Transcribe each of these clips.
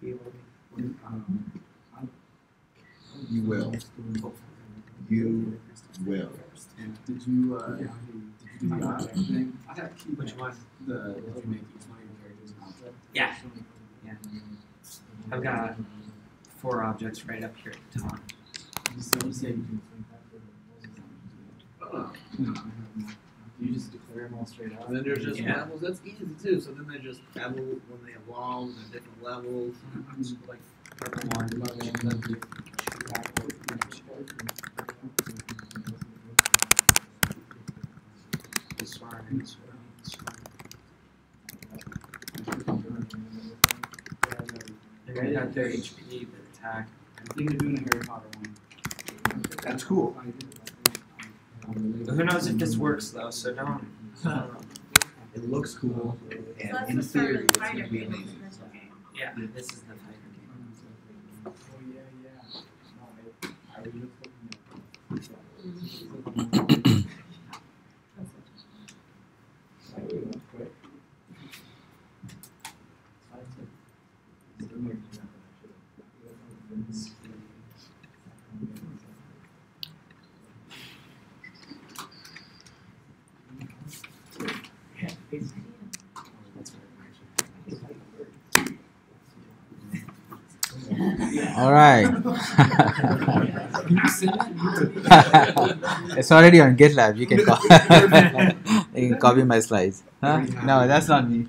You will. You will. Did you do the object thing? Which one? Did you make each one of your characters an object? Yeah. I've got 4 objects right up here at the top. So you say you just declare them all straight out. And then there's just Yeah. levels. That's easy too. So then they just level when they evolve and different levels. Like purple one, level. This one, this one, this one. They got their HP, their attack. I'm thinking of doing a Harry Potter one. That's cool. Who knows if this works though, so don't. It looks cool. So And that's in the start theory, of the it's fighter going to be game. amazing. Yeah, this is the fighter game. Oh yeah. No, I was just looking at. All right. It's already on GitLab. You can you can copy my slides. Huh? No, that's not me.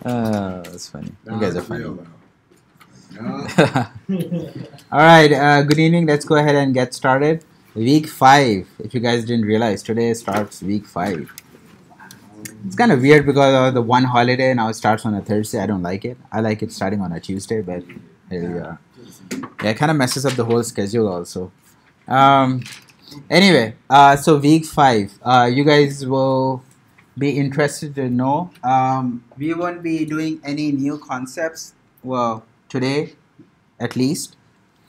That's funny. You guys are funny. All right. Good evening. Let's go ahead and get started. Week 5. If you guys didn't realize, today starts week 5. It's kind of weird because of the one holiday now it starts on a Thursday. I don't like it. I like it starting on a Tuesday, but here we are. Yeah, it kind of messes up the whole schedule also. Anyway, so week 5. You guys will be interested to know. We won't be doing any new concepts. Well, today at least.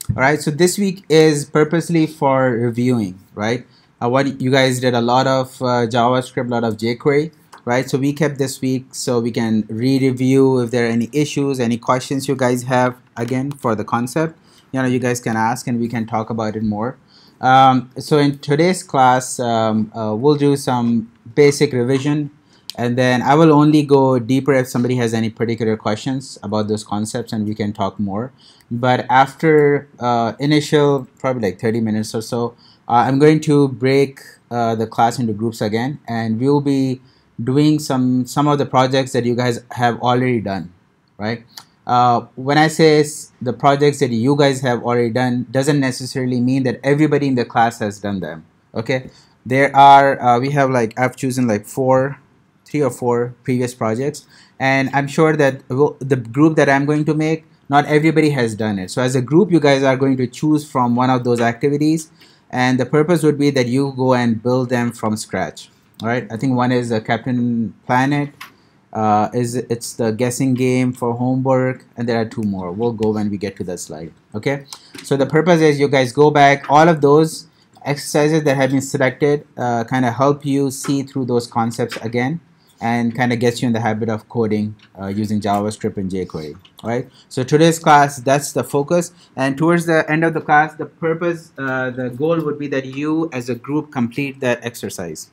All right, so this week is purposely for reviewing, right? What you guys did a lot of JavaScript, a lot of jQuery, right? So we kept this week so we can re-review if there are any issues, any questions you guys have, again, for the concept. You guys can ask and we can talk about it more. So in today's class, we'll do some basic revision, and then I will only go deeper if somebody has any particular questions about those concepts, and we can talk more. But after initial, probably like 30 minutes or so, I'm going to break the class into groups again, and we'll be doing some of the projects that you guys have already done, right? When I say the projects that you guys have already done, doesn't necessarily mean that everybody in the class has done them, okay? There are, we have like, I've chosen like 3 or 4 previous projects, and I'm sure that the group that I'm going to make, not everybody has done it. So as a group, you guys are going to choose from one of those activities, and the purpose would be that you go and build them from scratch. All right, I think one is Captain Planet. It's the guessing game for homework, and there are 2 more. We'll go when we get to that slide. Okay, so the purpose is you guys go back, all of those exercises that have been selected kind of help you see through those concepts again, and kind of gets you in the habit of coding using JavaScript and jQuery. All right, so today's class, that's the focus, and towards the end of the class, the purpose, the goal would be that you as a group complete that exercise.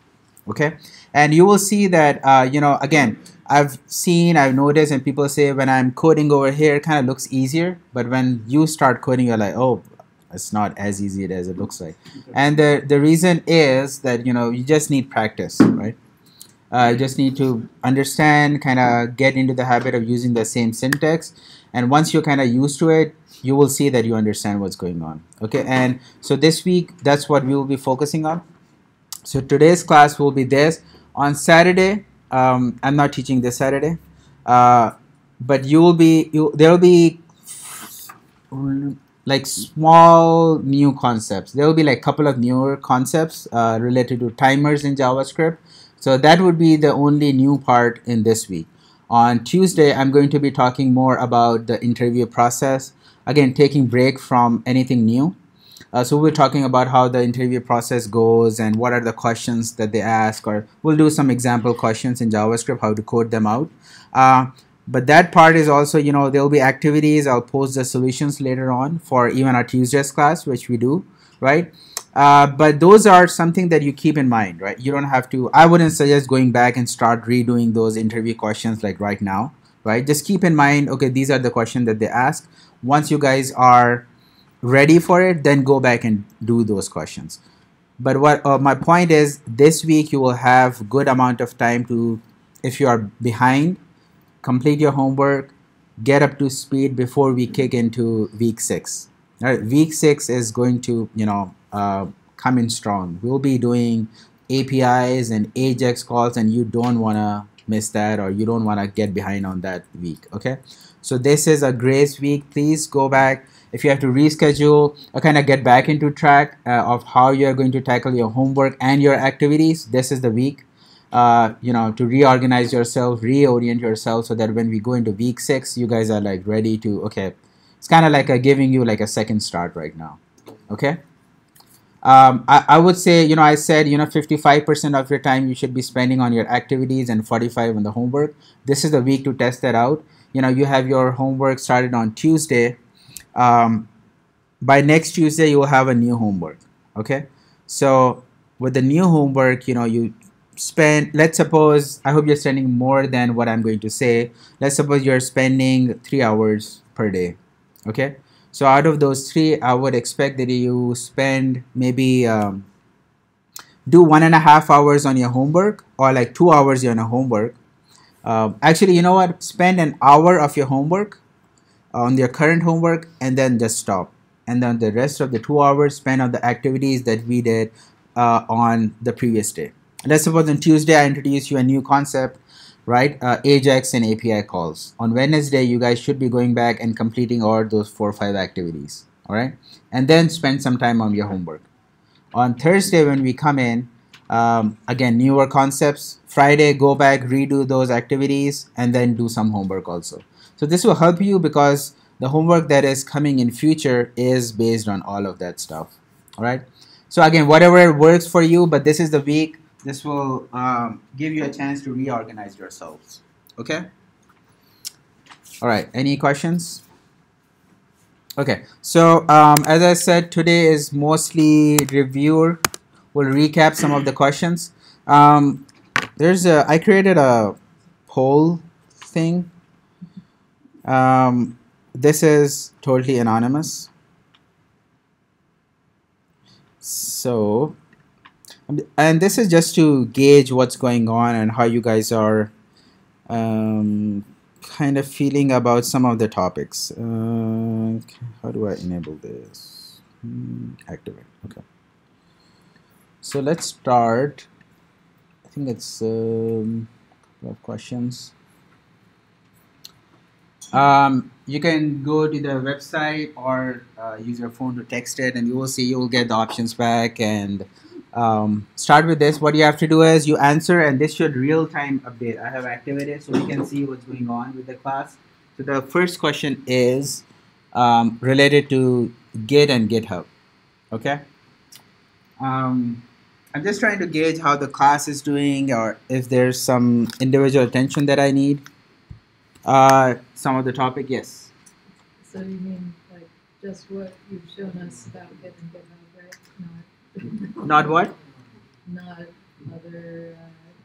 Okay, and you will see that again, I've noticed, and people say when I'm coding over here, it kind of looks easier, but when you start coding, you're like, oh, it's not as easy as it looks like. And the reason is that you just need practice, right? You just need to understand, kind of get into the habit of using the same syntax, and once you're kind of used to it, you will see that you understand what's going on. Okay, and so this week, that's what we will be focusing on. So today's class will be this. On Saturday, I'm not teaching this Saturday, but there will be like small new concepts. There will be like a couple of newer concepts related to timers in JavaScript. So that would be the only new part in this week. On Tuesday, I'm going to be talking more about the interview process. Again, taking break from anything new. So we're talking about how the interview process goes and what are the questions that they ask, or we'll do some example questions in JavaScript, how to code them out. But that part is also, there'll be activities. I'll post the solutions later on for even our Tuesdays class, which we do, right? But those are something that you keep in mind, right? You don't have to, I wouldn't suggest going back and start redoing those interview questions like right now, right? Just keep in mind, okay, these are the questions that they ask. Once you guys are ready for it, then go back and do those questions. But what my point is, this week you will have good amount of time to, if you are behind, complete your homework, get up to speed before we kick into week 6. All right, week 6 is going to, come in strong. We'll be doing APIs and AJAX calls, and you don't want to miss that, or you don't want to get behind on that week. Okay, so this is a grace week. Please go back. If you have to reschedule or kind of get back into track of how you're going to tackle your homework and your activities, this is the week, to reorganize yourself, reorient yourself, so that when we go into week 6, you guys are like ready to, okay, it's kind of like giving you like a second start right now. Okay. I would say, I said, 55% of your time you should be spending on your activities and 45 on the homework. This is the week to test that out. You have your homework started on Tuesday. By next Tuesday, you will have a new homework. Okay. So with the new homework, you spend, let's suppose, I hope you're spending more than what I'm going to say. Let's suppose you're spending 3 hours per day. Okay. So out of those 3, I would expect that you spend maybe do 1.5 hours on your homework, or like 2 hours on your homework. Actually, you know what? Spend an hour of your homework on your current homework, and then just stop. And then the rest of the 2 hours spend on the activities that we did on the previous day. Let's suppose on Tuesday I introduce you a new concept, right? AJAX and API calls. On Wednesday, you guys should be going back and completing all those 4 or 5 activities, all right? And then spend some time on your homework. On Thursday, when we come in, again, newer concepts. Friday, go back, redo those activities, and then do some homework also. So this will help you, because the homework that is coming in future is based on all of that stuff, all right? So again, whatever works for you, but this is the week. This will give you a chance to reorganize yourselves. Okay? All right. Any questions? Okay. So as I said, today is mostly review. We'll recap some of the questions. I created a poll thing. This is totally anonymous. So, and this is just to gauge what's going on and how you guys are kind of feeling about some of the topics. How do I enable this? Activate. Okay. So let's start. I think it's a couple of questions. You can go to the website or use your phone to text it, and you will see, you will get the options back. And start with this. What you have to do is you answer, and this should real-time update. I have activated so we can see what's going on with the class. So the first question is related to Git and GitHub. Okay. I'm just trying to gauge how the class is doing, or if there's some individual attention that I need. Some of the topic, yes. So you mean like just what you've shown us about Git and GitHub, right? Not what? Not other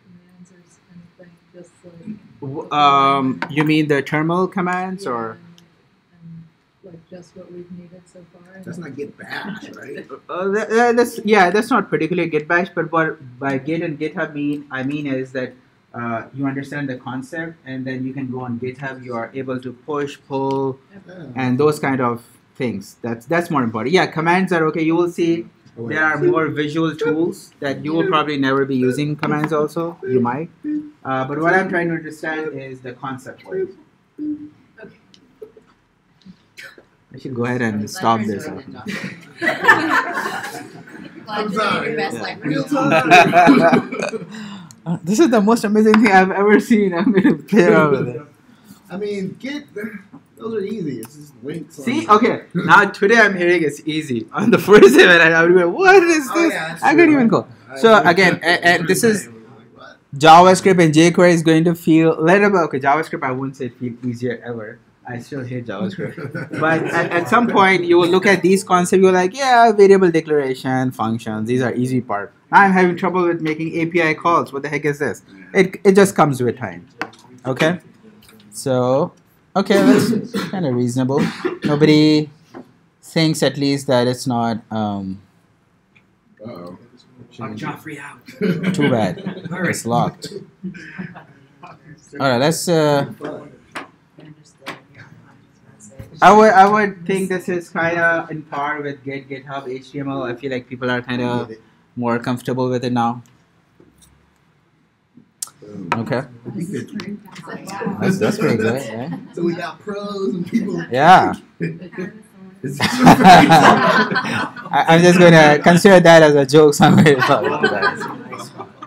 commands or anything, just like... you mean the terminal commands, yeah, or? and like just what we've needed so far? That's not Git bash, right? That's not particularly Git bash, but what by Git and GitHub I mean is that you understand the concept, and then you can go on GitHub. You are able to push, pull, and those kind of things. That's more important. Yeah, commands are okay. You will see there are more visual tools that you will probably never be using commands also. You might. But what I'm trying to understand is the concept. Okay. I should go ahead and stop this. I'm sorry. This is the most amazing thing I've ever seen. I'm going to play around with it. I mean, those are easy. It's just links. See, okay. Now today I'm hearing it's easy. On the first event, I would go, "What is Oh, this?" yeah, that's I true. couldn't even go. So again, and this is JavaScript and jQuery is going to feel little bit. Okay, JavaScript I wouldn't say feel easier ever. I still hate JavaScript. But at some point, you will look at these concepts. You're like, yeah, variable declaration, functions. These are easy part. Now I'm having trouble with making API calls. What the heck is this? It just comes with time. Okay. So, okay, that's kind of reasonable. Nobody thinks at least that it's not Uh-oh. Lock Joffrey out. too bad. It's locked. All right, let's. I would think this is kind of in par with GitHub, HTML. I feel like people are kind of more comfortable with it now. Okay. That's pretty good, right? So we got pros and people. Yeah. I'm just going to consider that as a joke somewhere.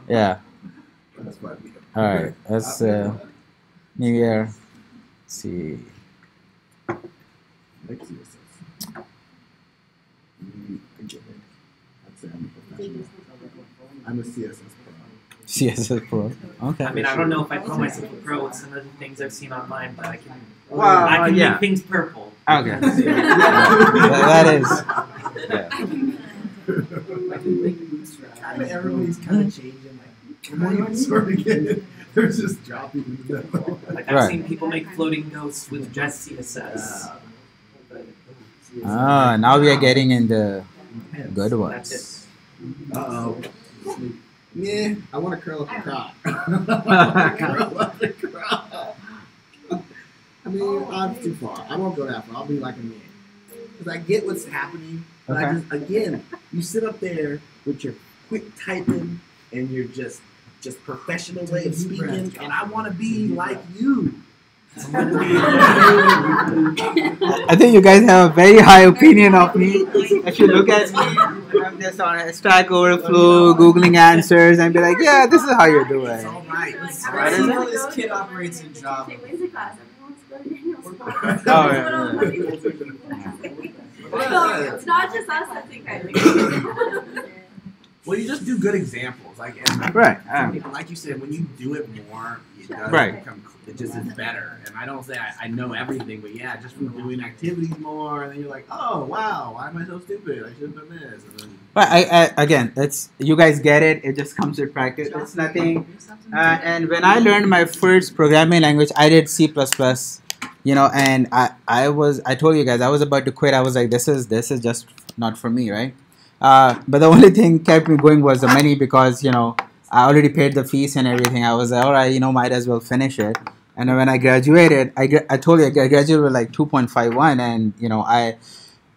Yeah. That's fine. All right. Let's New Year. Let's see. Like CSS. I get it. I'd say I'm a professional. I'm a CSS pro. CSS Pro. Okay. I mean, I don't know if I call myself a pro with some of the things I've seen online, but I can. Well, I can yeah. make things purple. Okay. That is. Yeah. Kind of everybody's kind of changing. Like, the more you start again, they're just dropping them. Like I've Right. seen people make floating ghosts with just CSS. Ah, now we are getting in the good That's ones. it. Uh-oh. Yeah, I want to curl up a crop. Curl up a crop. I mean, I'm too far. I won't go that far. I'll be like a man. Because I get what's happening. But I Okay. just, again, you sit up there with your quick typing and your just professional way of speaking, and I want to be like you. I think you guys have a very high opinion of me. If you look at me, I'm just on a Stack Overflow, Googling answers, and be like, yeah, this is how you do It's it. all right. It's all What right. is How this kid operates in Java. Oh, yeah. It's not just us that think I think. Well, you just do good examples, like and Right. like you said, when you do it more, it does Right. become. It just is better. And I don't say I know everything, but yeah, just from doing activities more, and then you're like, oh wow, why am I so stupid? I should have done this. And then, But again, it's you guys get it. It just comes with practice. It's nothing. And when I learned my first programming language, I did C++. And I told you guys I was about to quit. I was like, this is just not for me, right? But the only thing kept me going was the money because I already paid the fees and everything. I was like, all right, might as well finish it. And then when I graduated, I told you I graduated with like 2.51, and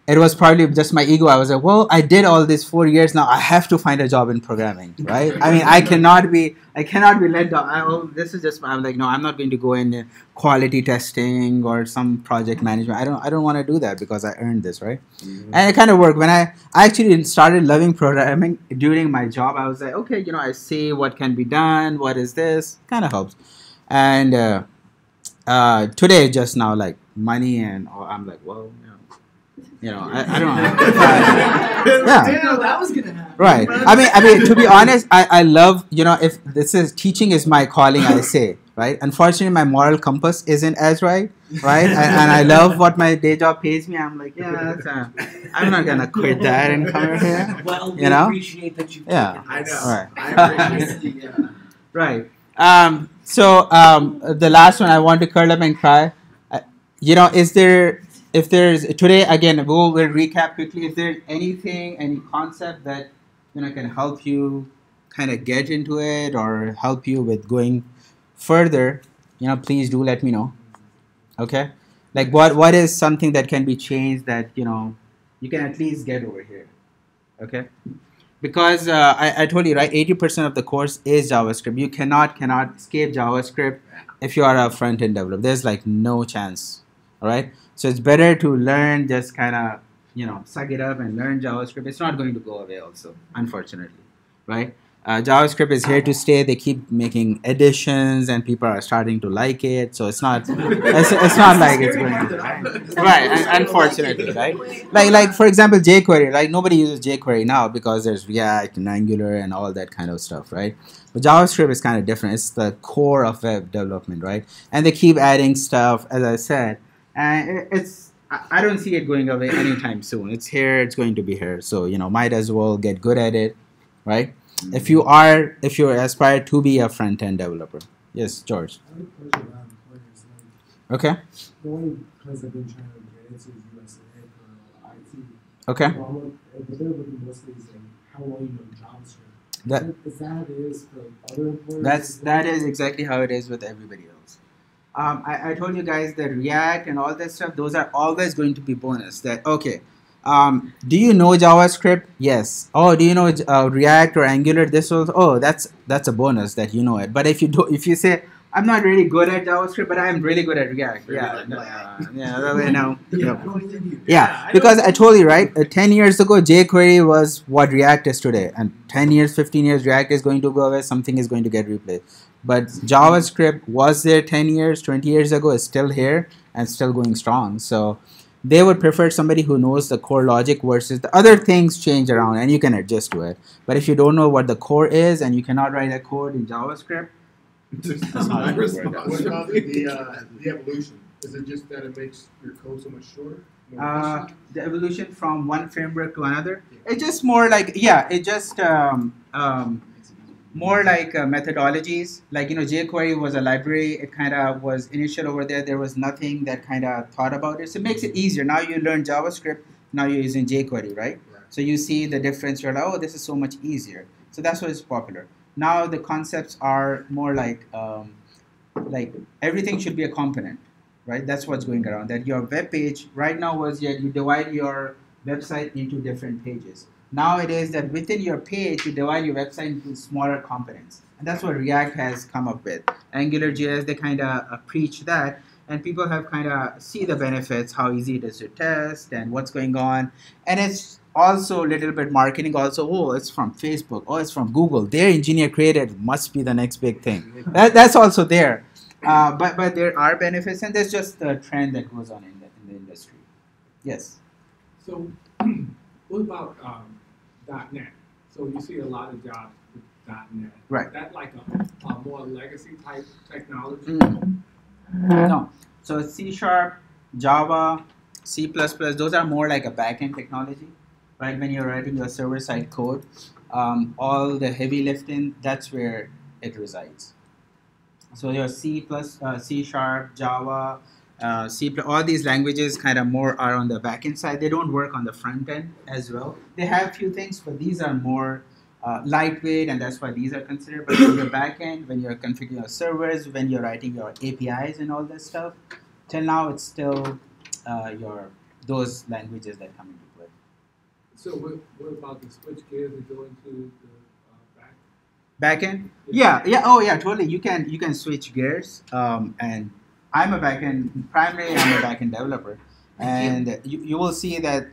it was probably just my ego. I was like, well, I did all this 4 years now. I have to find a job in programming, right? I mean, I cannot be let down. This is just. I'm like, no, I'm not going to go in quality testing or some project management. I don't want to do that because I earned this, right? mm-hmm. And it kind of worked. When I actually started loving programming during my job, I was like, okay, I see what can be done. What is this? Kind of helps. And today, just now, like money I'm like, whoa, I don't know. Yeah. Damn, that was gonna happen. Right. I mean, to be honest, I love, if this is teaching is my calling, I say, right? Unfortunately, my moral compass isn't as right? And I love what my day job pays me. I'm like, yeah, I'm not gonna quit that and come over here. Well, we You know? appreciate that you've Yeah. taken I this. know. Right. I appreciate it. Yeah. Right. So the last one, I want to curl up and cry. If there's today again, we'll recap quickly. If there's any concept that can help you kind of get into it or help you with going further, please do let me know. Okay, like what is something that can be changed that you can at least get over here. Okay, because I told you right, 80% of the course is JavaScript. You cannot escape JavaScript if you are a front-end developer. There's like no chance. All right. So it's better to learn, just kind of, suck it up and learn JavaScript. It's not going to go away also, unfortunately, right? JavaScript is here to stay. They keep making additions, and people are starting to like it. So it's not it's not like it's going to, right. Unfortunately, right? Like for example, jQuery. Like nobody uses jQuery now because there's React and Angular and all that kind of stuff, right? But JavaScript is kind of different. It's the core of web development, right? And they keep adding stuff, as I said, and it's. I don't see it going away anytime soon. It's here. It's going to be here. So might as well get good at it, right? If you aspire to be a front-end developer. Yes, George. I have a question about employers. Okay. The only place I've been trying to get into is USA for IT. Okay. But they're looking mostly saying how well you know JavaScript. Is that how it is for other employers? That is exactly how it is with everybody else. I told you guys that React and all that stuff, those are always going to be bonus. That okay. Do you know JavaScript? Yes. Oh, do you know React or Angular? This was that's a bonus that you know it. But if you say I'm not really good at JavaScript, but I'm really good at React. Yeah, because I told you, right? 10 years ago, jQuery was what React is today. And 10 years, 15 years, React is going to go away. Something is going to get replaced. But JavaScript was there 10 years, 20 years ago, is still here and still going strong. So they would prefer somebody who knows the core logic versus the other things change around and you can adjust to it. But if you don't know what the core is and you cannot write a code in JavaScript, What about the evolution? Is it just that it makes your code so much shorter? The evolution from one framework to another, it's just more like more like methodologies. Like jQuery was a library. It kind of was initial over there. There was nothing that kind of thought about it. So it makes it easier. Now you learn JavaScript. Now you're using jQuery, right? So you see the difference. You're like, oh, this is so much easier. So that's why it's popular. Now the concepts are more like everything should be a component, right? That's what's going around. That your web page right now was you divide your website into different pages. Now it is that within your page you divide your website into smaller components, and that's what React has come up with. AngularJS, they kind of preach that, and people have kind of see the benefits, how easy it is to test, and what's going on, and it's also a little bit marketing also. Oh, it's from Facebook. Oh, it's from Google. Their engineer created, must be the next big thing. That's also there. But there are benefits, and there's just the trend that goes on in the industry. Yes. So what about .NET? So you see a lot of jobs with .NET. Right. Is that like a more legacy type technology? No. So C#, Java, C++, those are more like a back-end technology. Right, when you're writing your server-side code, all the heavy lifting, that's where it resides. So your C++, C#, Java, C++, all these languages kind of more are on the back-end side. They don't work on the front end as well. They have few things, but these are more lightweight, and that's why these are considered. But in the back-end, when you're configuring your servers, when you're writing your APIs and all that stuff, till now it's still those languages that come into play. So what about the switch gears that go into the backend? Yeah. Oh, yeah. Totally. You can switch gears. And I'm a primarily I'm a backend developer, and you will see that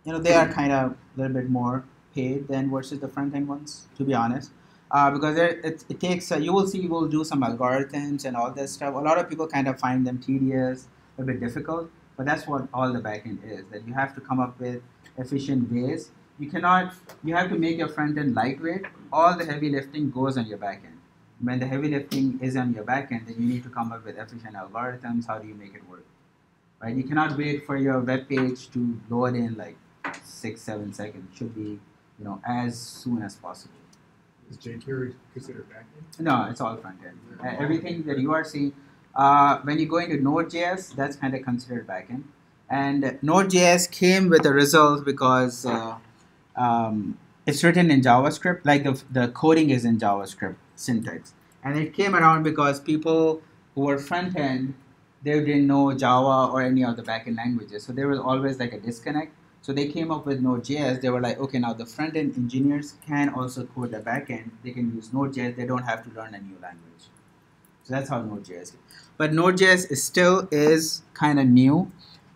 they are kind of a little bit more paid than versus the front end ones, to be honest. Because it takes you will see we'll do some algorithms and all this stuff. A lot of people kind of find them tedious, a bit difficult, but that's what all the backend is. That you have to come up with efficient ways. You have to make your front end lightweight. All the heavy lifting goes on your back end. When the heavy lifting is on your back end, then you need to come up with efficient algorithms. How do you make it work? Right? You cannot wait for your web page to load in like 6-7 seconds. It should be as soon as possible. Is jQuery considered backend? No, it's all front end. Everything that you are seeing, when you go into Node.js, that's kind of considered backend. And Node.js came with a result because it's written in JavaScript, like the coding is in JavaScript syntax. And it came around because people who were front end, they didn't know Java or any of the backend languages. So there was always like a disconnect. So they came up with Node.js. They were like, okay, now the front end engineers can also code the backend. They can use Node.js. They don't have to learn a new language. So that's how Node.js is. But Node.js still is kind of new.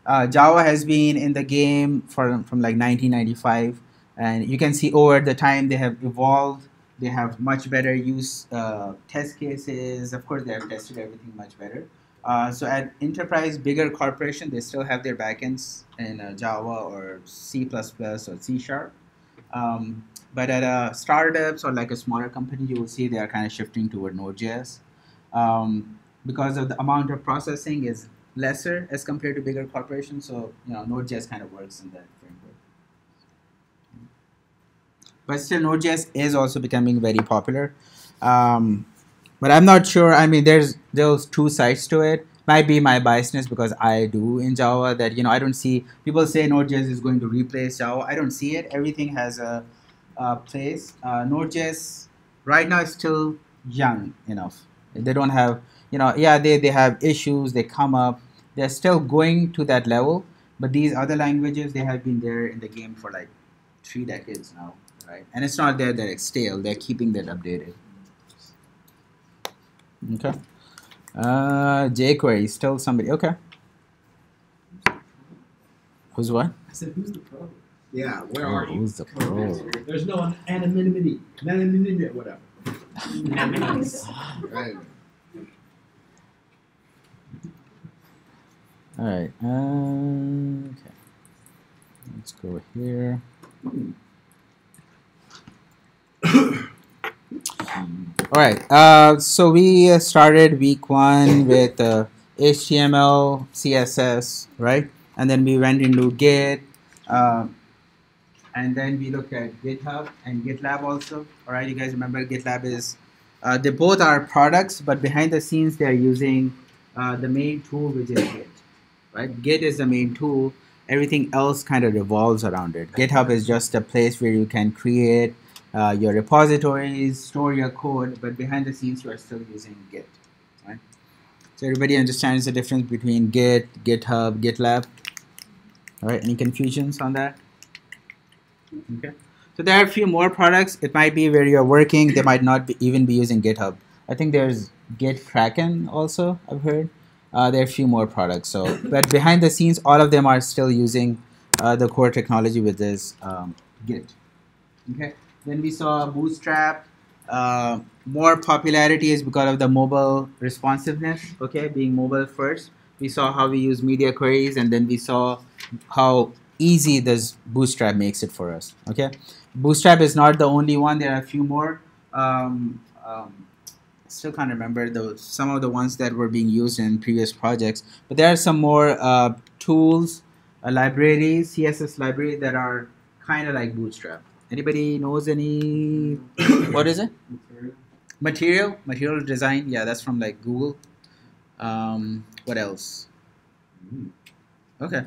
Java has been in the game from like 1995, and you can see over the time they have evolved They have much better use test cases. Of course, they have tested everything much better. So at enterprise, bigger corporation, they still have their backends in Java or C++ or C Sharp. But at startups or like a smaller company, you will see they are kind of shifting toward Node.js because of the amount of processing is lesser as compared to bigger corporations. So Node.js kind of works in that framework. But still, Node.js is also becoming very popular. But I'm not sure. I mean, there's two sides to it. Might be my biasness because I do in Java that I don't see people say Node.js is going to replace Java. I don't see it. Everything has a place. Node.js right now is still young enough. They don't have they have issues. They come up. They're still going to that level. But these other languages, they have been there in the game for like 3 decades now, right? And it's not that it's stale. They're keeping that updated. Okay. jQuery, still somebody. Okay. Who's what? I said, who's the pro? Yeah, where are you? Who's the pro? There's no anonymity. Anonymity, whatever. Right. All right. Okay. Let's go here. All right. So we started week 1 with HTML, CSS, right? And then we went into Git, and then we looked at GitHub and GitLab also. All right, you guys remember GitLab is they both are products, but behind the scenes they are using the main tool, which is Git. Right? Git is the main tool. Everything else kind of revolves around it. GitHub is just a place where you can create your repositories, store your code, but behind the scenes you are still using Git. Right? So everybody understands the difference between Git, GitHub, GitLab. All right, any confusions on that? Okay. So there are a few more products. It might be where you're working. They might not even be using GitHub. I think there's Git Kraken also, I've heard. There are a few more products. So, but behind the scenes, all of them are still using the core technology with this Git. Okay. Then we saw Bootstrap. More popularity is because of the mobile responsiveness. Okay, being mobile first. We saw how we use media queries, and then we saw how easy this Bootstrap makes it for us. Okay, Bootstrap is not the only one. There are a few more. Still can't remember some of the ones that were being used in previous projects, but there are some more tools, libraries, CSS libraries that are kind of like Bootstrap. Anybody knows any? What is it? Material design. Yeah, that's from like Google. What else? Okay.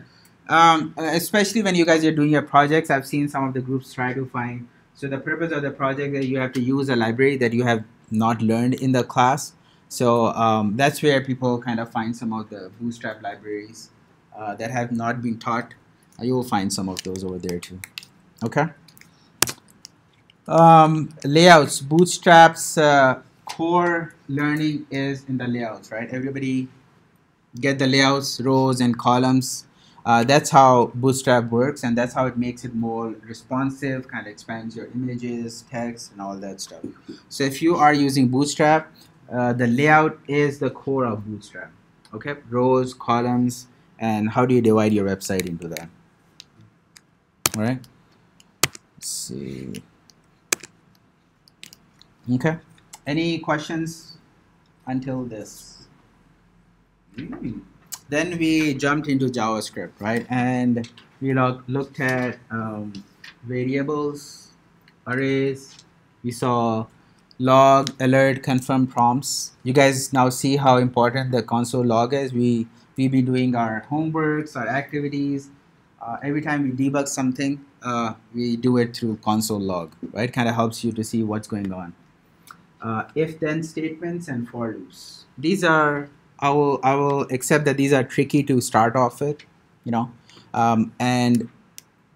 Especially when you guys are doing your projects, I've seen some of the groups try to find. So the purpose of the project that you have to use a library that you have not learned in the class. So that's where people kind of find some of the Bootstrap libraries that have not been taught. You will find some of those over there too. Okay. Layouts. Bootstrap's core learning is in the layouts, right? Everybody get the layouts, rows and columns. That's how Bootstrap works, and that's how it makes it more responsive, kind of expands your images, text, and all that stuff. So if you are using Bootstrap, the layout is the core of Bootstrap. Okay, rows, columns, and how do you divide your website into that? All right. Let's see. Okay. Any questions until this? Then we jumped into JavaScript, right? And we looked at variables, arrays. We saw log, alert, confirm prompts. You guys now see how important the console log is. We've been doing our homeworks, our activities. Every time we debug something, we do it through console log, right? Kind of helps you to see what's going on. If-then statements and for loops. These are I will accept that these are tricky to start off with, and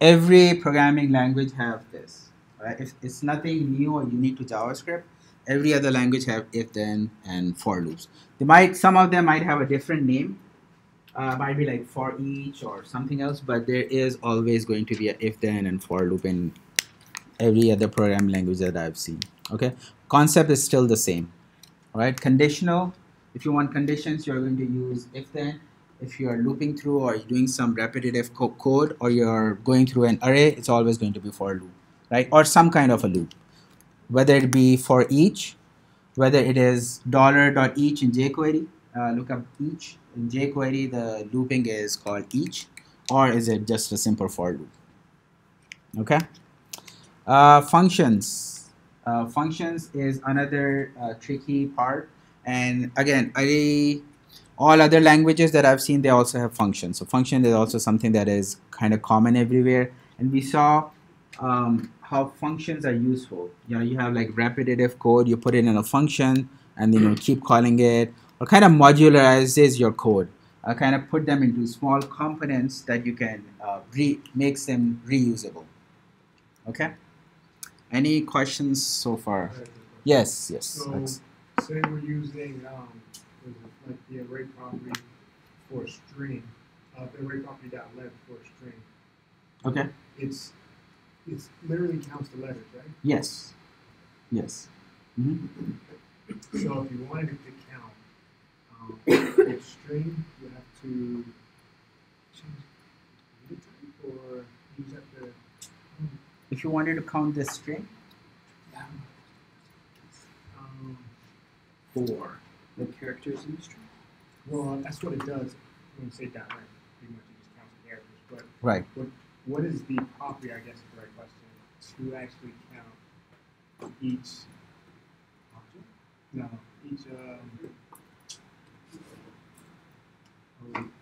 every programming language have this. Right? It's nothing new or unique to JavaScript. Every other language have if-then and for loops. Some of them might have a different name. Might be like for each or something else, but there is always going to be a if-then and for loop in every other programming language that I've seen. Okay, concept is still the same. All right, conditional. If you want conditions, you're going to use if then. If you are looping through or you're doing some repetitive code or you're going through an array, it's always going to be for a loop, right? Or some kind of a loop, whether it be for each, whether it is $.each in jQuery, look up each. In jQuery, the looping is called each, or is it just a simple for loop? Okay. Functions. Functions is another tricky part. And again, all other languages that I've seen, they also have functions. So function is also something that is kind of common everywhere. And we saw how functions are useful. You know, you have like repetitive code, you put it in a function, and then you keep calling it, or kind of modularizes your code. Kind of put them into small components that you can makes them reusable. Okay. Any questions so far? Yes. So, say we're using like the array property for a string, the array property.length for a string. Okay. It's literally counts the letters, right? Yes. Mm-hmm. So if you wanted it to count a string, you have to change the type, or you just have to. If you wanted to count this string, 4. The characters in the string. Well, that's what it does when you say .length. Pretty much it just counts the characters. But right. What is the property, I guess is the right question, to actually count each object? No, each,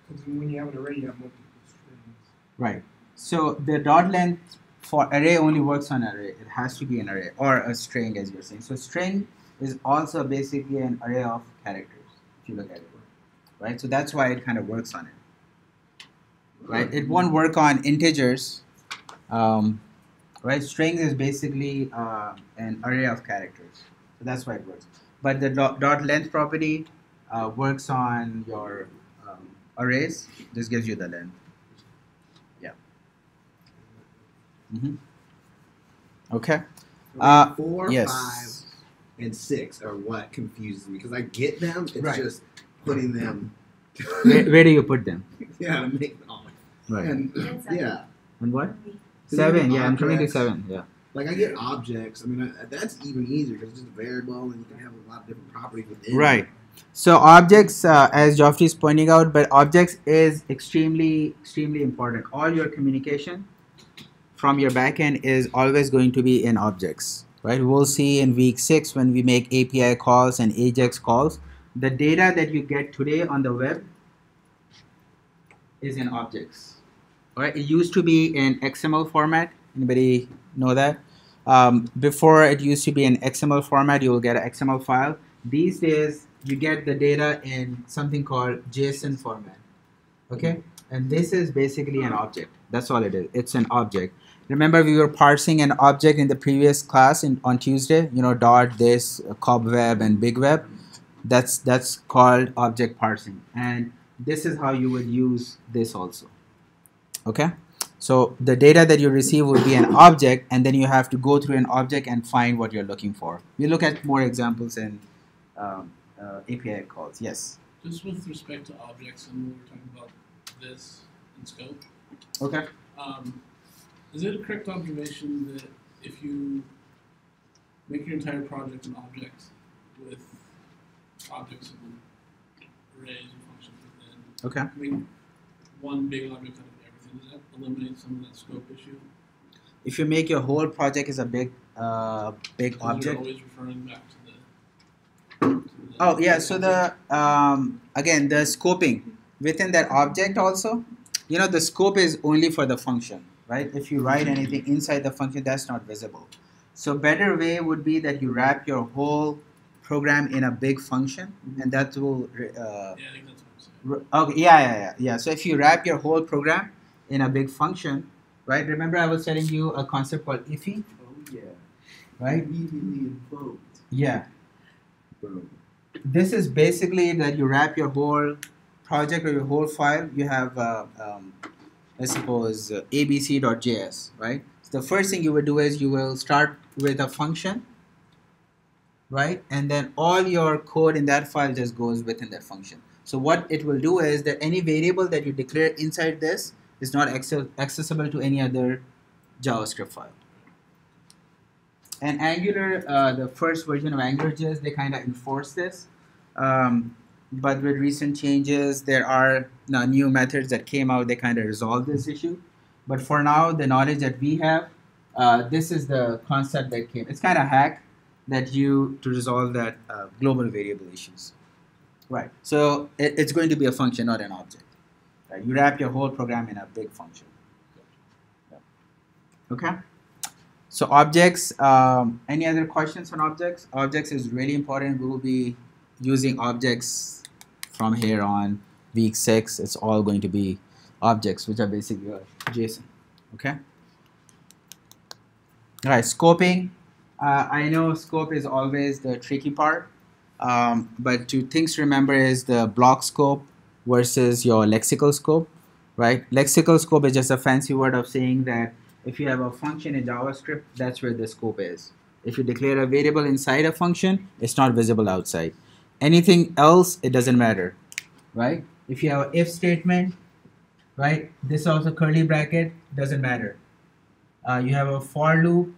because when you have an array, you have multiple strings. Right. So the dot length for array only works on array. It has to be an array or a string, as you're saying. So string is also basically an array of characters, if you look at it. Right? So that's why it kind of works on it. Right? It won't work on integers. Right? Strings is basically an array of characters. So that's why it works. But the dot length property works on your arrays. This gives you the length. Yeah. Mm-hmm. Okay. 4, yes. 5, and 6 are what confuses me because I get them. It's right. just putting them. Where do you put them? Yeah, to make them. Right. And yeah. And what? 7. Yeah, I'm coming to 7. Yeah. Like I get objects. I mean, that's even easier because it's just a variable and you can have a lot of different properties within. Right. So objects, as Geoffrey is pointing out, but objects is extremely important. All your communication from your backend is always going to be in objects, right? We'll see in week 6 when we make API calls and AJAX calls, the data that you get today on the web is in objects. All right? It used to be in XML format. Anybody know that? Before it used to be in XML format, you will get an XML file. These days, you get the data in something called JSON format. Okay? And this is basically an object. That's all it is. It's an object. Remember, we were parsing an object in the previous class on Tuesday. You know, dot, this, cobweb, and big web. That's called object parsing. And this is how you would use this also. Okay? So the data that you receive will be an object, and then you have to go through an object and find what you're looking for. We'll look at more examples in API calls. Yes? Just with respect to objects, and we were talking about this in scope. Okay. Is it a correct observation that if you make your entire project an object with objects and arrays and functions within, okay, I mean, one big object out of everything, does that eliminate some of that scope issue? If you make your whole project as a big object. You're always referring back to the oh yeah, so the again the scoping within that object also, you know, the scope is only for the function, right? If you write anything inside the function, that's not visible. So better way would be that you wrap your whole program in a big function, and that will yeah, I think that's what I'm saying. okay, yeah. So if you wrap your whole program in a big function, right? Remember I was telling you a concept called iffy? Oh yeah. Right? Immediately invoked. Yeah. Boom. This is basically that you wrap your whole project or your whole file. You have, I suppose, abc.js, right? the first thing you will do is you will start with a function, right? And then all your code in that file just goes within that function. So what it will do is that any variable that you declare inside this is not accessible to any other JavaScript file. And Angular, the first version of AngularJS, they kind of enforce this. But with recent changes, there are now new methods that came out. They kind of resolve this issue. But for now, the knowledge that we have, this is the concept that came. It's kind of hack that to resolve that global variable issues. Right. So it's going to be a function, not an object. Right? You wrap your whole program in a big function. Okay. So objects. Any other questions on objects? Objects is really important. We will be using objects from here on. Week 6. It's all going to be objects, which are basically JSON. Okay. All right. Scoping. I know scope is always the tricky part. But two things to remember is the block scope versus your lexical scope, right? Lexical scope is just a fancy word of saying that if you have a function in JavaScript, that's where the scope is. If you declare a variable inside a function, it's not visible outside. Anything else, it doesn't matter, right? If you have an if statement, right? This also curly bracket, doesn't matter. You have a for loop,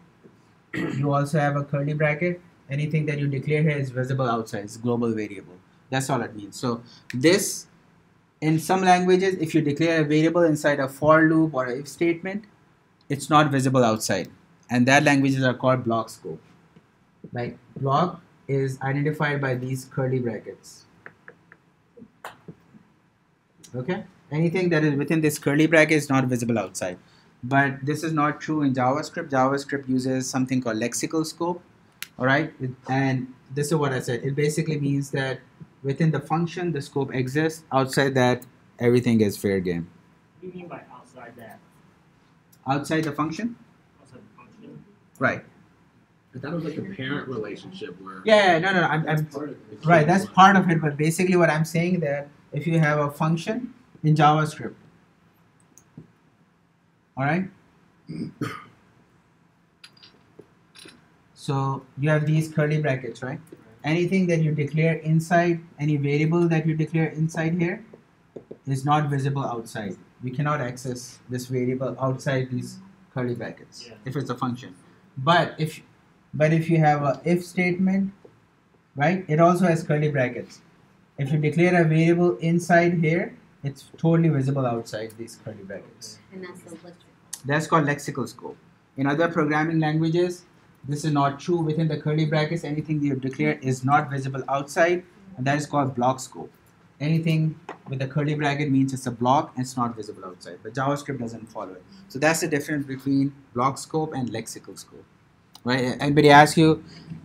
you also have a curly bracket. Anything that you declare here is visible outside. It's global variable. That's all it means. So this, in some languages, if you declare a variable inside a for loop or if statement, it's not visible outside. And that languages are called block scope. Like block is identified by these curly brackets. Okay? Anything that is within this curly bracket is not visible outside. But this is not true in JavaScript. JavaScript uses something called lexical scope. All right, and this is what I said. It basically means that within the function, the scope exists. Outside that, everything is fair game. What do you mean by outside that? Outside the function? Outside the function? Right. But that was like a parent relationship where. Yeah, no. I'm right. That's part of it. But basically, what I'm saying that if you have a function in JavaScript, all right. So you have these curly brackets, right? Anything that you declare inside, any variable that you declare inside here is not visible outside. You cannot access this variable outside these curly brackets if it's a function. But if you have a if statement, right? It also has curly brackets. If you declare a variable inside here, it's totally visible outside these curly brackets. And that's the lexical. That's called lexical scope. In other programming languages, this is not true. Within the curly brackets, anything you declare is not visible outside, and that is called block scope. Anything with a curly bracket means it's a block and it's not visible outside, but JavaScript doesn't follow it. So that's the difference between block scope and lexical scope, right? Anybody ask you,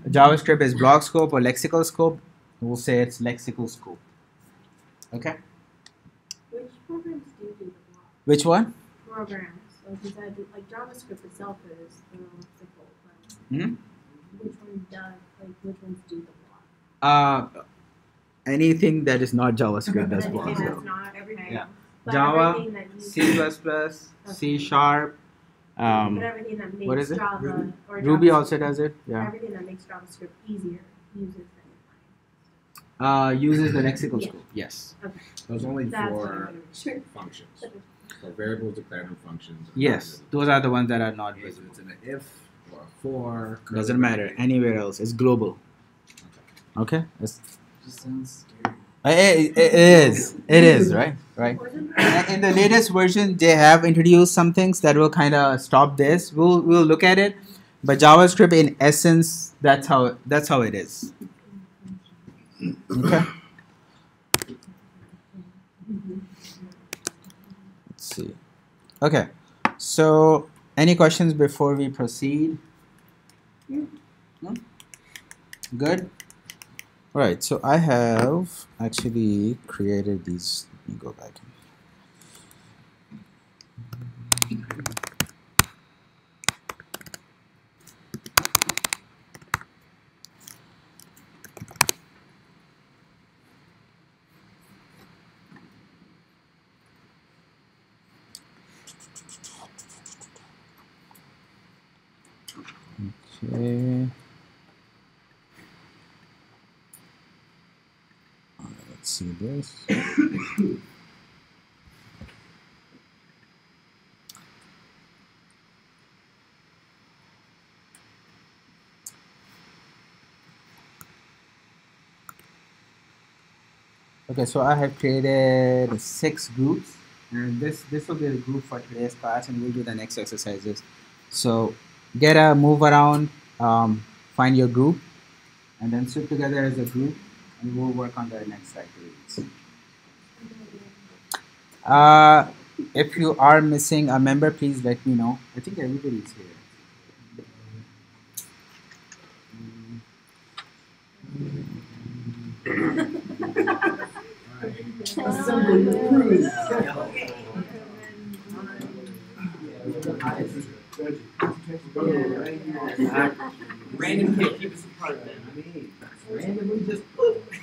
JavaScript is block scope or lexical scope? We'll say it's lexical scope. Okay? Which programs do the block? Which one? Programs. Like you said, like JavaScript itself is lexical. Hmm? Which ones do the block? Anything that is not JavaScript does block Anything scope. that's not everything. Yeah. But Java, everything that you- C++, C#, but everything that makes what is it? Java or Ruby JavaScript- also does it. Yeah. Everything that makes JavaScript easier uses Uses the lexical Yeah. scope. Yes. Okay. Those only That's for what I wanted to make sure. functions. So variables declared in functions. Yes. Those are the ones that are not If visible. it's in an if or a for. Doesn't matter. Anywhere else. It's global. Okay. Just sounds scary. It is. It is, right? Right. And in the latest version, they have introduced some things that will kind of stop this. We'll look at it. But JavaScript, in essence, that's how it is. Okay. Let's see. Okay. So, any questions before we proceed? No? Good. All right. So I have actually created these. Let me go back. Okay. Let's see this. Okay, so I have created 6 groups, and this will be the group for today's class, and we'll do the next exercises. So get a move around, find your group, and then sit together as a group, and we'll work on the next activities. If you are missing a member, please let me know. I think everybody's here. Assemble your crew. Random can't keep us apart then. Randomly just.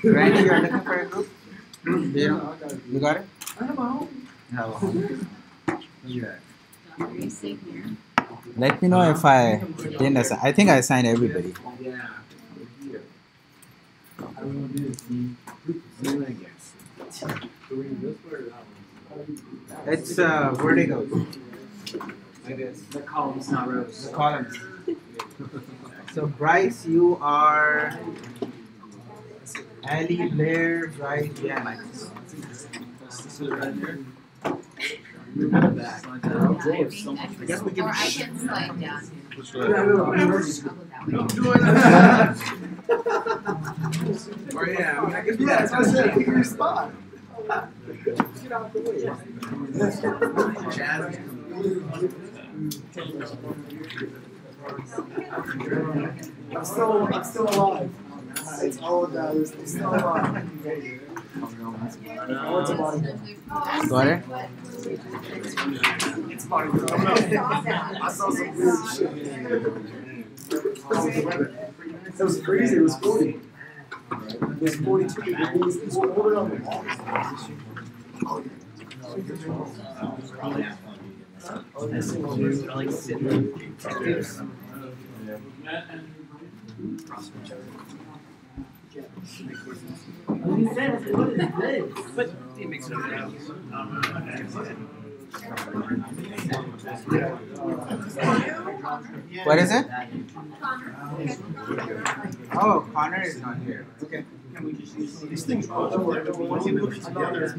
Randy, you're looking for a group? You got it? I have a home. Yeah. Let me know if I didn't assign. I think I assigned everybody. Yeah. I don't want to do this. See what I guess. It's vertical. The columns, not rows. The columns. So Bryce, you are Ali, Blair, Bryce, yeah. I guess we can. Or I can slide down. Or yeah, I mean, I guess we gotta pick your spot. Get out the way. Jazz. I'm still alive. It's all that matters. I'm still alive. What's about it? Got it? It's about it. I saw some weird shit. It was crazy. It was 40. It was 42 degrees. It's colder on the wall. But it makes no sense. What is it? Oh, Connor is not here. Okay. These things when you look together,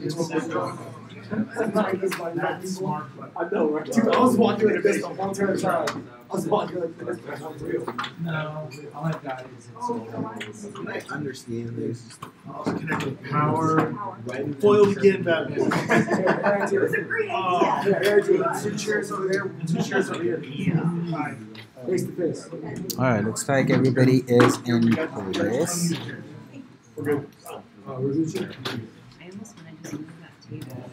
I know, right? Dude, I was walking like this the whole entire time. I was walking like this, but I'm real. No, all I've got is I understand this. Power. Foil again, Batman. Two chairs over there, 2 chairs over here. Face to face. Alright, looks like everybody is in place. We're good. I almost wanted to move that table.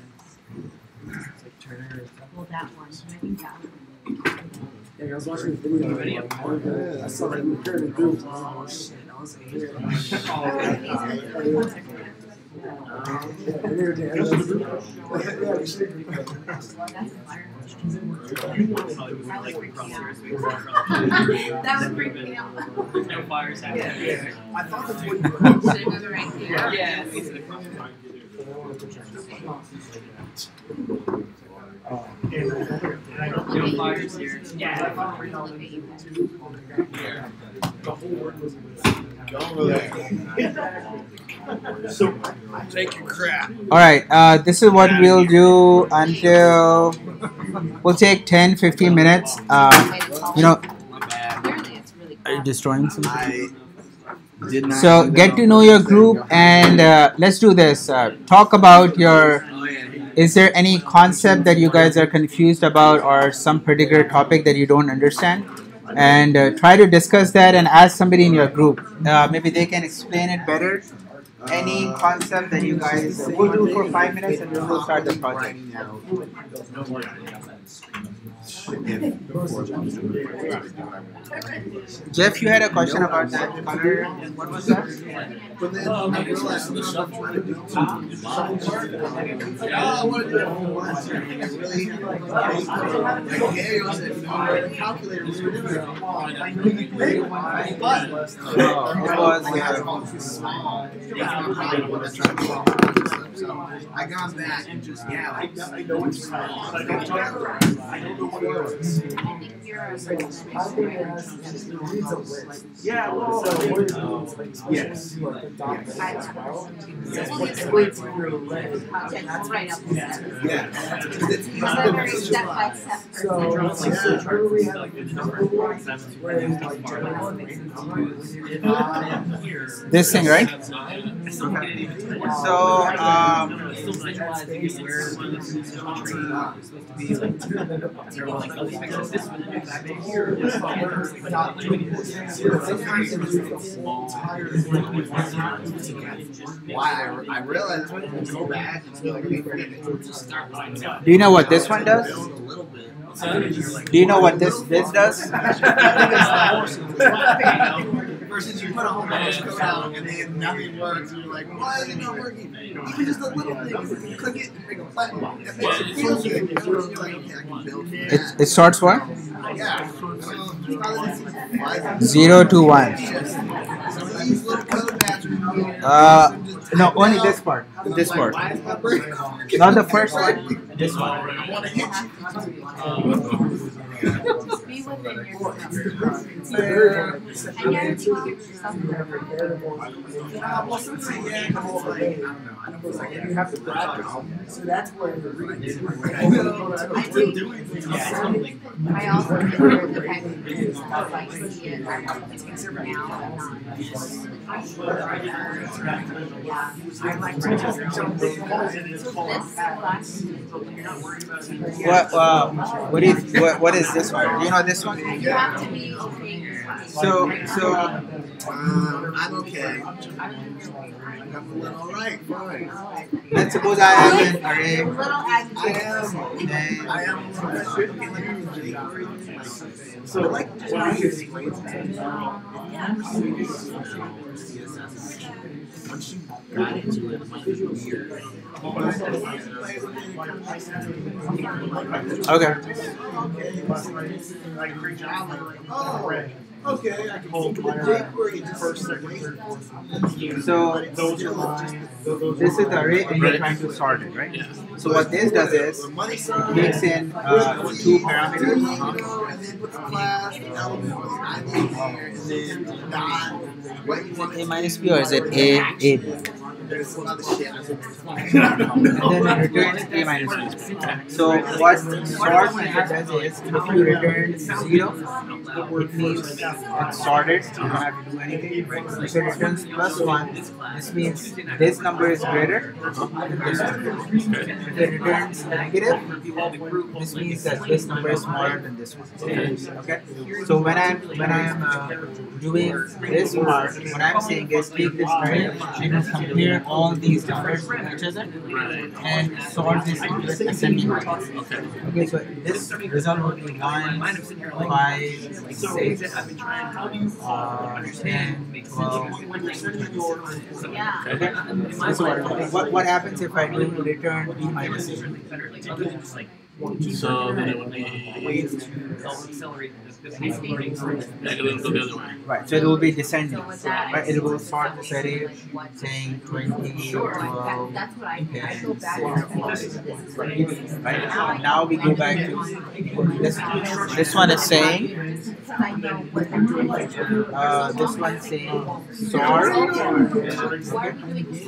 Well, that one. I think that one. Yeah, I was watching the video. I saw like we paired the group. Oh shit, I was here. That would freak me out. There's no fires happening. I thought that's what you Should I move it right here? Yeah. No fires here. Yeah. The whole world was So, take your crap. Alright, this is what we'll do until we'll take 10-15 minutes. You know, are you destroying something? I did not. So get to know your group and let's do this. Talk about your. Is there any concept that you guys are confused about or some particular topic that you don't understand? And try to discuss that and ask somebody in your group. Maybe they can explain it better. Any concept that you guys. We'll do for 5 minutes and then we'll start the project. Jeff, you had a question about that color. What was that? But then I realized I'm trying to do I want to do it for once. And it really, like Gail said, the calculator was really good. But It was so I got that and just I know it's small. I don't know what it was. Yeah, well, Yes. Right up there. Yeah. so where we have number one, where this thing, right? So, Why I realized when you go back and still do you know what this one does? Do you know what this does? Versus you put a whole bunch of code out and then nothing works and you're like, why is it not working? Even just a little thing, you click it and make a button. That makes it feel good. You're like, okay, I can build that. It starts what? Yeah. 0 to 1. Some of these little code matches. No, only this part. This part. Not the first one. This one. I want to hit Be within yourself. you have to practice. So that's where the I also remember the kind of things about like see it. I want to figure it out. I like to just jump in. What is this one? Do you know this one? You have to be So I'm okay. I'm alright, fine. let's suppose I have an array. I am. So like once you got into it, it might be weird. Okay. Okay, I can hold my first second. So this is the array and you're trying to sort it, right? So what this does is takes in 2 parameters. A minus B, or is it A B? And then it returns A minus B. So what sort method does is if you return 0, it means it's sorted, you don't have to do anything. If it returns +1, this means this number is greater than this number. If it returns negative, this means that this number is smaller than this one. Okay? So when I'm doing this part, what I'm saying is take this array and compare all these numbers with each other and solve this with ascending order. Okay, so this result will be 1, 5, 6, 10, 12. Okay? So what happens if I do return B minus A? So then it would be Right, so it will be descending. Right, it will start this array saying 20, 12, 10, 6. Right, now we go back to this one is saying this one is saying sort, okay,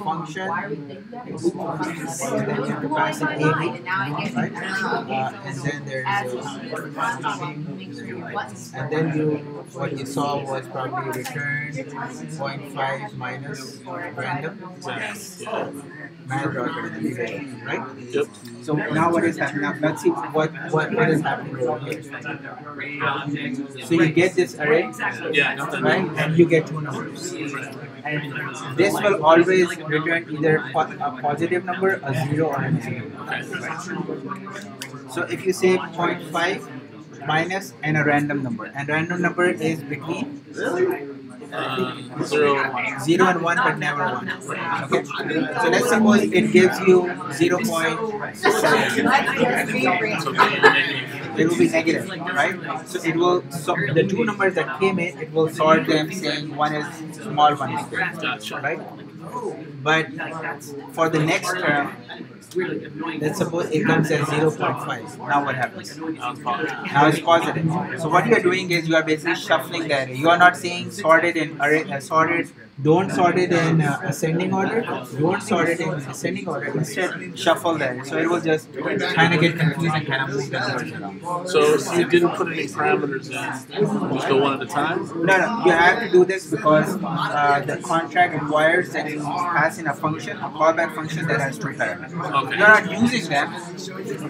function, and then you have to pass an AB, right? And then there's and then what you saw was probably return 0.5 minus random. Right? Yep. So now what is happening? Now let's see what is happening over here. So you get this array, right? And you get 2 numbers. And this will always return either a positive number, a 0, or a negative. Right? So if you say 0.5, minus and a random number, and random number is between 0 0 and 1 but never 1. Okay, so let's suppose it gives you 0.7. It will be negative, right? So it will, so the two numbers that came in, it will sort them saying one is small, one is big, right? But for the next term, let's suppose it comes as 0.5. Now what happens? Now it's positive. So what you are doing is you are basically shuffling the array. You are not saying sorted in array, sorted. Don't sort it in ascending order. Don't sort it in ascending order. Instead, shuffle the array. So it will just kind of get confused and kind of move the numbers around. So if you didn't put any parameters in, just go one at a time? No, you have to do this because the contract requires that you pass in a function, a callback function that has two parameters. Okay. You're not using them,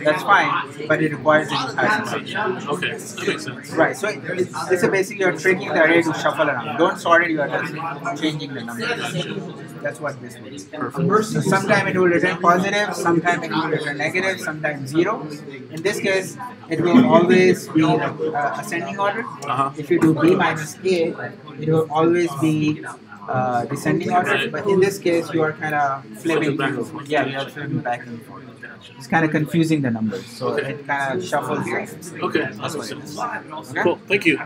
that's fine, but it requires that you pass in something. Okay, that makes sense. Right, so it's basically you're tricking the array to shuffle around. Don't sort it, you are just changing the numbers. That's what this means. So sometime it will return positive, sometime it will return negative, sometimes 0. In this case, it will always be ascending order. If you do b minus a, it will always be descending order. But in this case, you are kind of flipping through. Yeah, you are flipping back and forth. It's kind of confusing the numbers, so it kind of shuffles things. Okay, that makes sense. Cool, thank you.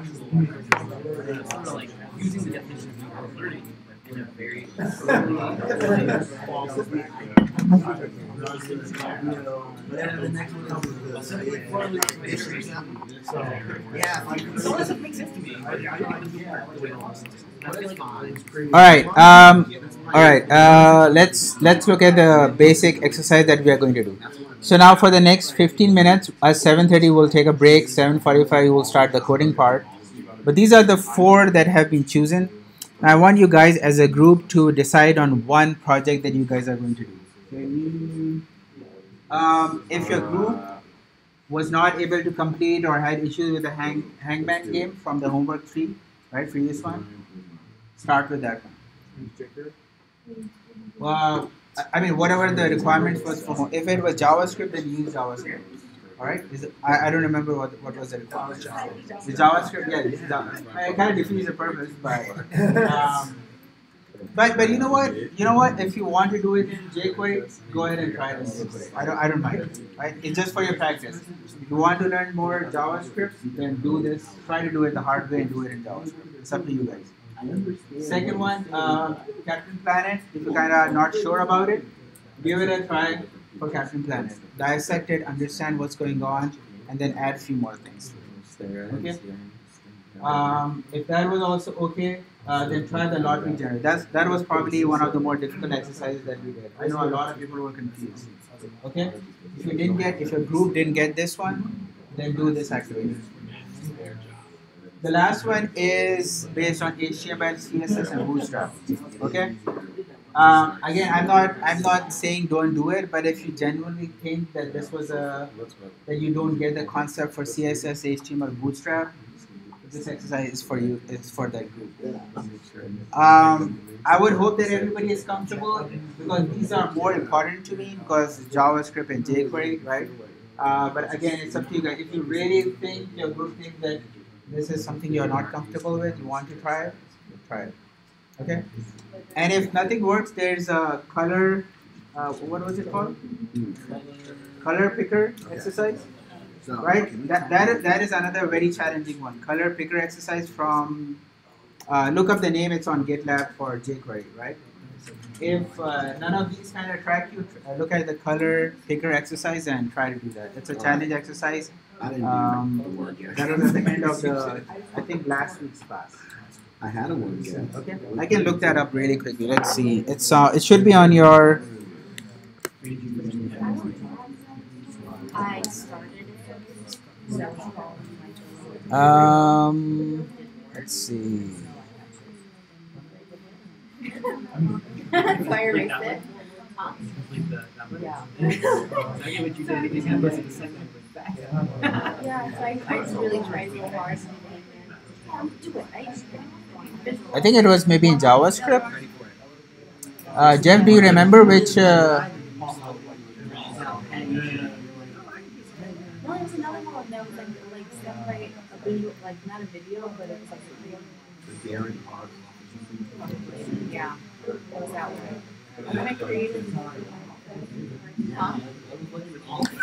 All right. Let's look at the basic exercise that we are going to do. So now for the next 15 minutes, at 7:30 we'll take a break. 7:45 we'll start the coding part. But these are the 4 that have been chosen. I want you guys as a group to decide on one project that you guys are going to do. If your group was not able to complete or had issues with the hangman game from the homework 3, right, previous one, start with that one. Well, I mean, whatever the requirements was for, if it was JavaScript, then use JavaScript. All right, I don't remember what was the requirement. The JavaScript, yeah, this is JavaScript. It kind of defeats the purpose, but you know what? If you want to do it in jQuery, go ahead and try it in jQuery. I don't mind. Right? It's just for your practice. If you want to learn more JavaScript, then do this. Try to do it the hard way and do it in JavaScript. It's up to you guys. Second one, Captain Planet. If you're kind of not sure about it, give it a try for Captain Planet. Dissect it, understand what's going on, and then add a few more things. Okay. If that was also okay, then try the lottery generator. That was probably one of the more difficult exercises that we did. I know a lot of people were confused. Okay. If your group didn't get this one, then do this activity. The last one is based on HTML, CSS, and Bootstrap. Okay. Again, I'm not saying don't do it, but if you genuinely think that this was that you don't get the concept for CSS, HTML, Bootstrap, this exercise is for you. It's for that group. I would hope that everybody is comfortable because these are more important to me because JavaScript and jQuery, right? But again, it's up to you guys. If you really think your group thinks that this is something you're not comfortable with, you want to try it, try it. Okay. And if nothing works, there's a color. What was it called? Color picker exercise. Right. That is another very challenging one. Color picker exercise from. Look up the name. It's on GitLab for jQuery. Right. If none of these kind of track you, look at the color picker exercise and try to do that. It's a challenge exercise. That was at the end of I think last week's class. I had a one. Yeah. Okay, I can look that up really quickly. Let's see. It's it should be on your. I started Let's see. so I erased it. Yeah. Yeah, so I just really tried so hard. Do it, right? I think it was maybe in JavaScript. Jeff, do you remember which? No, it's was another one that was like separate a video, like not a video, but it was like a video. Yeah, it was that one. And then I created. Huh?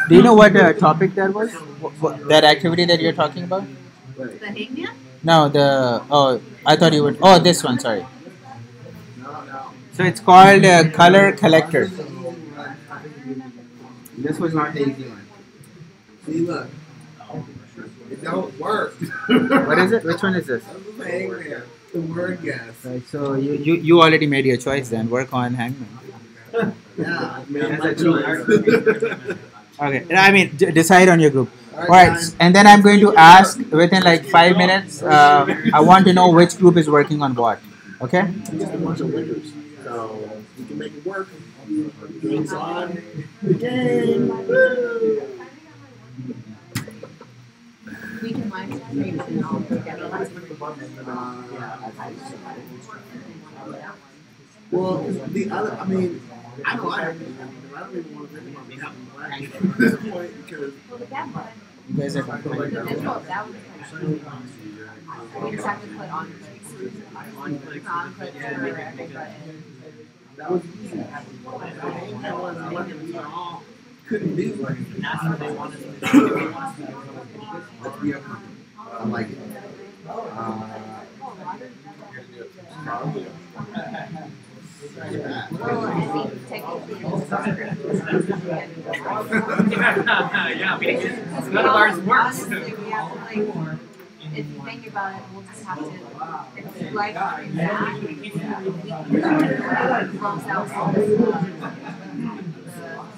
Do you know what topic that was? That activity that you're talking about? The hangman? No, I thought you would. Oh, this one. Sorry. So it's called Color Collector. This was not the easy one. See, look. It don't work. What is it? Which one is this? Hangman. The word guess. Right, so you already made your choice then. Work on Hangman. Yeah, I made my choice. Okay. I mean, decide on your group. All Alright, guys. and then I'm going to ask within like 5 minutes. I want to know which group is working on what. Okay? Just a bunch of winners. So we can make it work. Game's on. The game. Woo! We can live stream and all together. Well, the other, I mean, I don't like it. I don't even want to think about becoming black at this point because Well, the bad one. You guys are The visual, that was kind of we just have to put on clicks for everybody. that was easy. That was one that we all couldn't do. And that's what they wanted to do. Let's be a company. I like it. Well, I think technically Yeah, none of ours works. honestly, we have to like, if you think about it, we'll just have to, if we like stream that, we can close out all the thing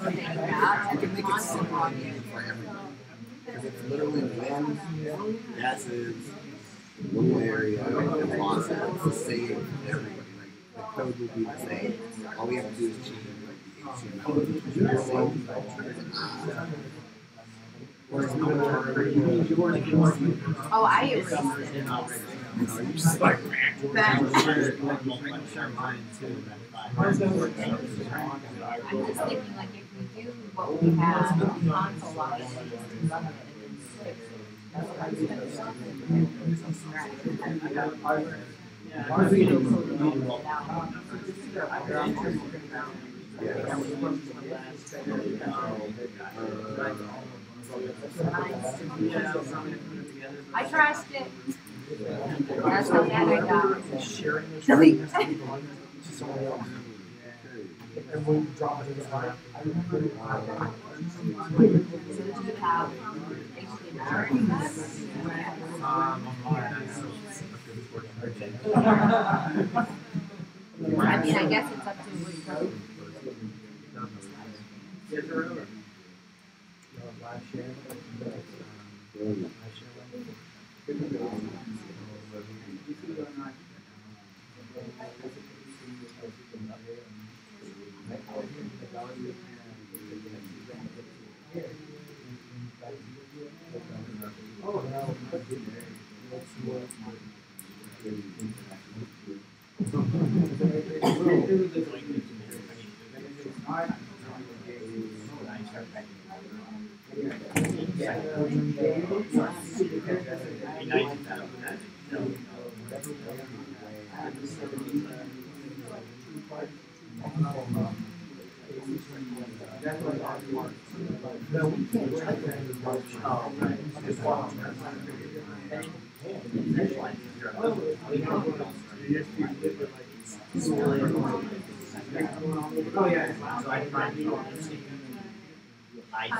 I can make it simple and easy for everybody. Because it's literally wind, gases, little area, and velocity. It's the same for everybody. Like, the code will be the same. All we have to do is change like the HTML. Oh, I erased it. You're just like, I'm just thinking like if we do what we have console wise, and then fix it. That's what I'm gonna I trashed it. That's how bad I got. And we drop it in the fire. So do you have I mean, I guess it's up to which code.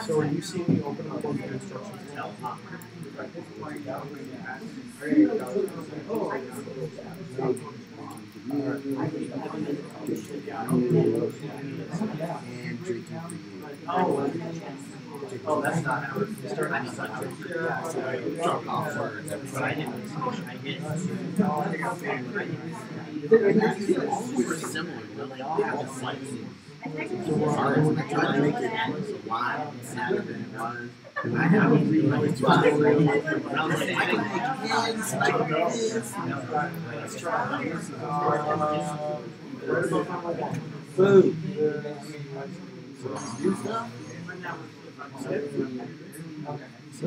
So when you see me open up on the instructions, Oh, that's not how it's started. I mean, drop off words. but I didn't. They're all super similar. They all have a slight I tried to make it wild and sadder than it was. And I was reading like it's wild. I was like, I can make hands like this. Let's try this. Food. So, new stuff. So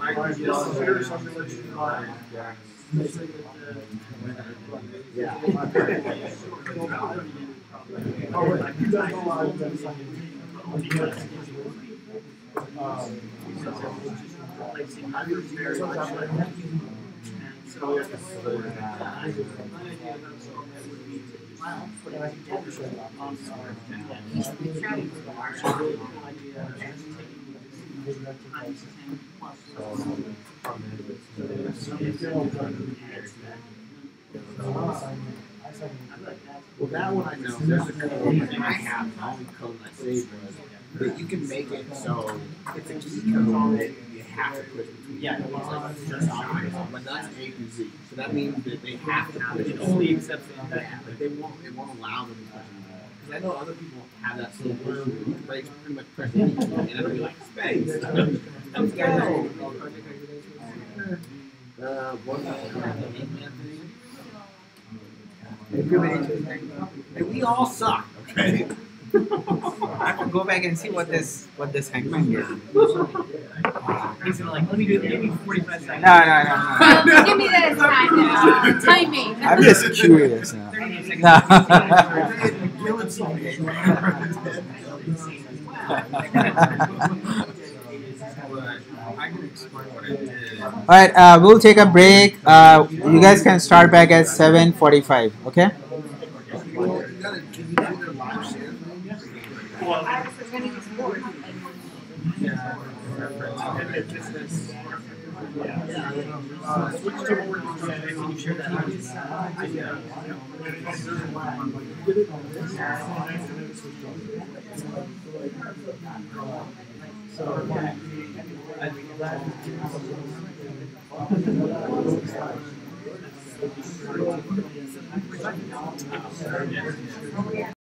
I consider something that you yeah. Well, that one I know. There's a code that I have. The only code I saved was that you can make it so it's a key code that you have to push between. Yeah, but that's A to Z. So that means that they have to push it. Only accept it. Yeah, but it won't allow them to push it. Because I know other people have that same issue. You can pretty much press anything and it'll be like space. Let's go. And we all suck, okay? I have to go back and see what this hangman is. He's gonna like, let me do it, give me 45 seconds. No. Give me that time now. Timing. I'm just curious now. 30 seconds. I can explain what I did. All right, we'll take a break. You guys can start back at 7:45. Okay. Well, you gotta, can you do their live share thing?